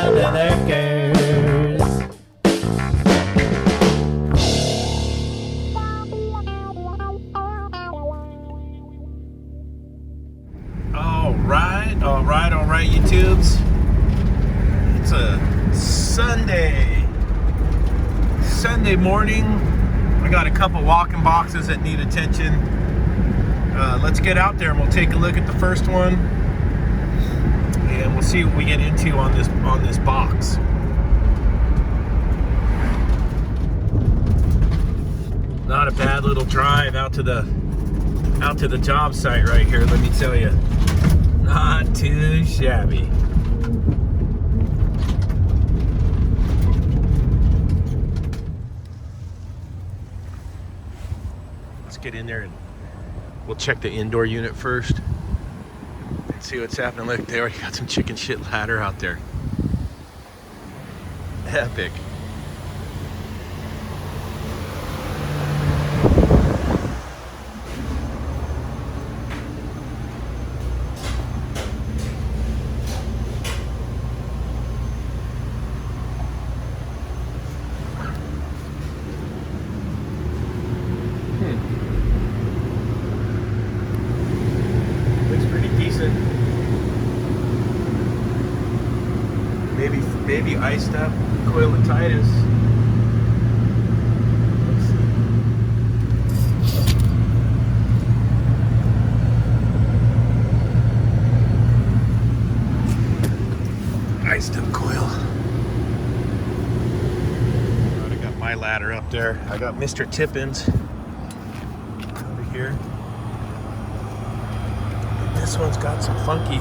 under their gears. All right, YouTubes. It's a Sunday morning. I got a couple walking boxes that need attention. Let's get out there and we'll take a look at the first one, and we'll see what we get into on this box. Not a bad little drive out to the job site right here, let me tell you. Not too shabby. Let's get in there and we'll check the indoor unit first and see what's happening. Look, they already got some chicken shit ladder out there. Epic. Maybe iced up coilotitis. Iced up coil. I got my ladder up there. I got Mr. Tippins over here. And this one's got some funky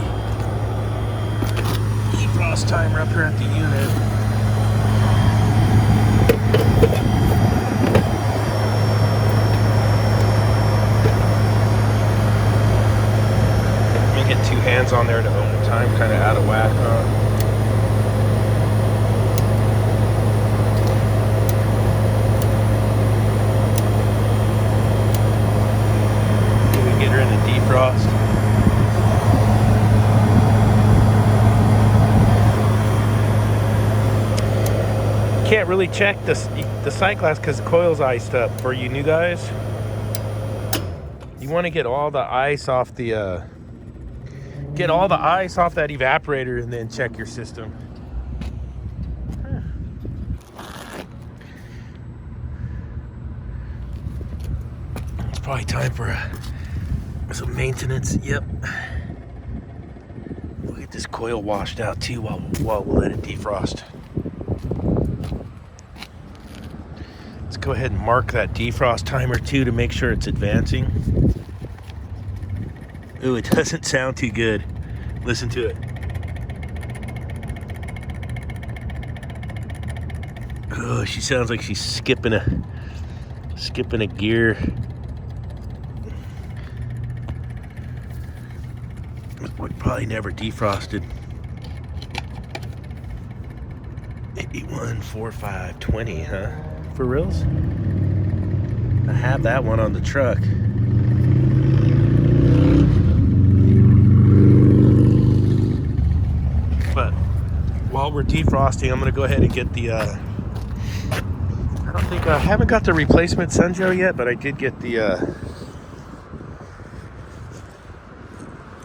defrost timer up here at the unit. Let me get two hands on there to own the time, kind of out of whack, Can we get her in the defrost? Can't really check the sight glass because the coil's iced up. For you new guys, you want to get all the ice off the that evaporator and then check your system. It's probably time for some maintenance. Yep. We'll get this coil washed out too while we'll let it defrost. Go ahead and mark that defrost timer too to make sure it's advancing. Ooh, it doesn't sound too good. Listen to it. Oh, she sounds like she's skipping a gear. We probably never defrosted. 81, 45, 20, huh? For reals? I have that one on the truck. But while we're defrosting, I'm gonna go ahead and get the I haven't got the replacement Sunjo yet, but I did get the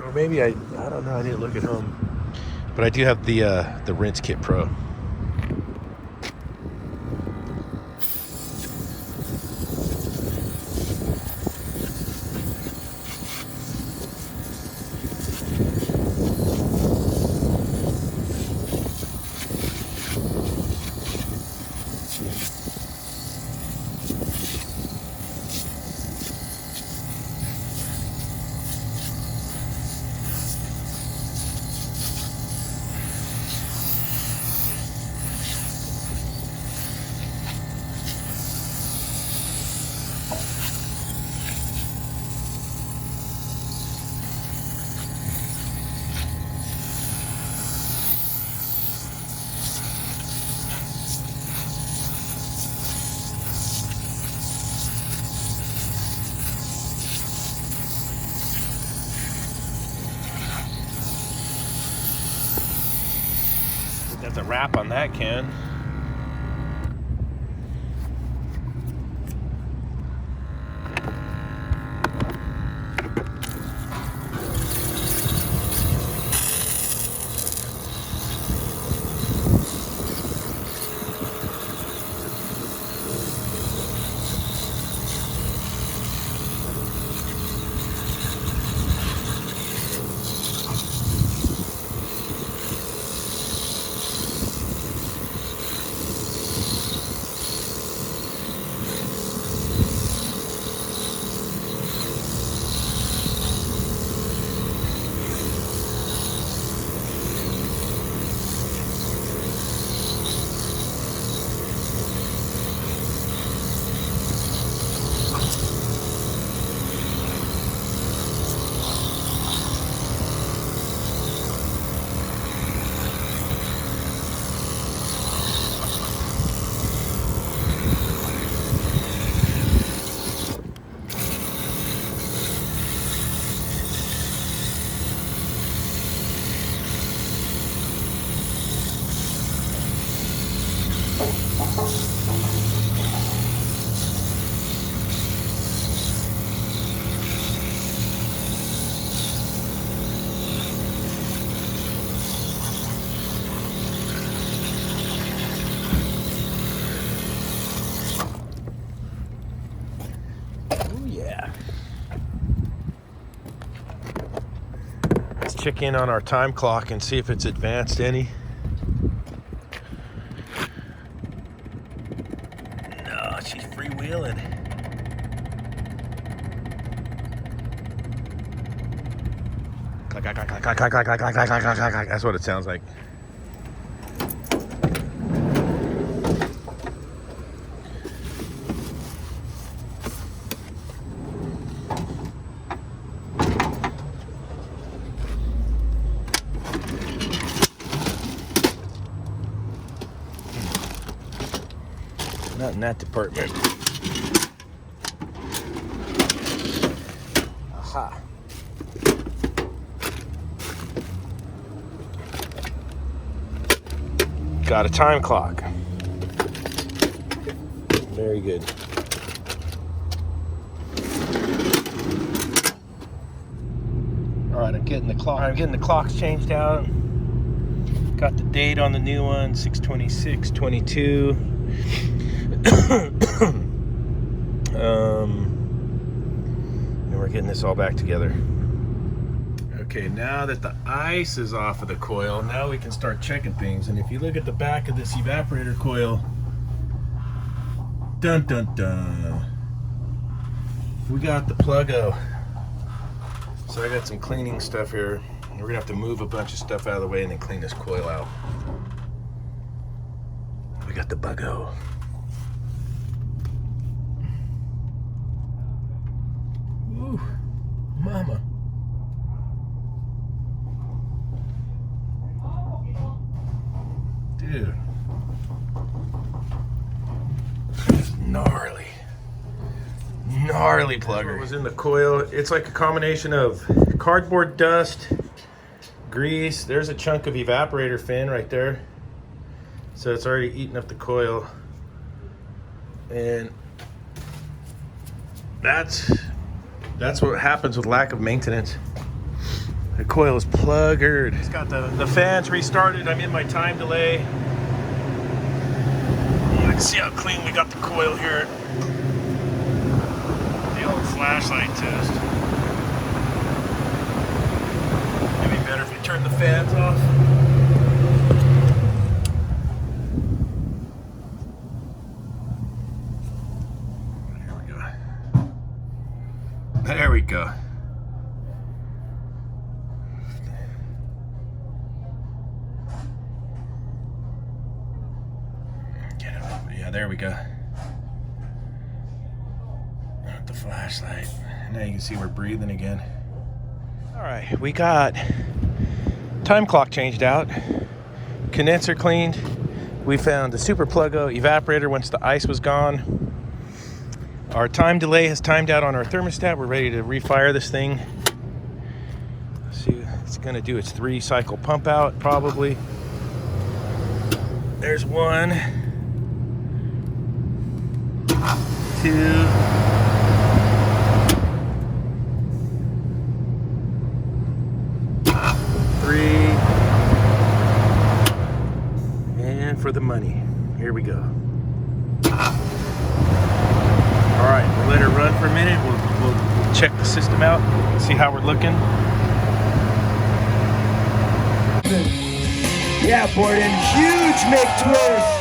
or maybe I don't know, I didn't look at home. But I do have the Rinse Kit Pro. That's a wrap on that can. Let's check in on our time clock and see if it's advanced any. No, she's freewheeling. Clack, clack, clack, clack, clack, clack, clack, clack, clack, clack, clack, clack. That's what it sounds like. Not in that department. Aha. Got a time clock. Very good. All right, I'm getting the clocks changed out. Got the date on the new one, 6/26/22. And we're getting this all back together. Okay, now that the ice is off of the coil, now we can start checking things. And if you look at the back of this evaporator coil, dun dun dun, we got the plug-o. So I got some cleaning stuff here. We're gonna have to move a bunch of stuff out of the way and then clean this coil out. We got the bug-o. Ooh, mama. Dude. Gnarly. Gnarly plugger. What was in the coil? It's like a combination of cardboard dust, grease. There's a chunk of evaporator fin right there. So it's already eaten up the coil. And that's what happens with lack of maintenance. The coil is pluggered. It's got the fans restarted. I'm in my time delay. Let's see how clean we got the coil here. The old flashlight test. Maybe better if we turn the fans off. There we go. Get it over. Yeah, there we go. Not the flashlight. Now you can see we're breathing again. All right, we got time clock changed out, condenser cleaned. We found the super plug-o evaporator once the ice was gone. Our time delay has timed out on our thermostat. We're ready to refire this thing. Let's see, it's gonna do its 3-cycle pump out probably. There's 1, 2, 3, and for the money. Here we go. All right, we'll let her run for a minute. We'll check the system out, see how we're looking. Yeah, Borden, huge McTwist.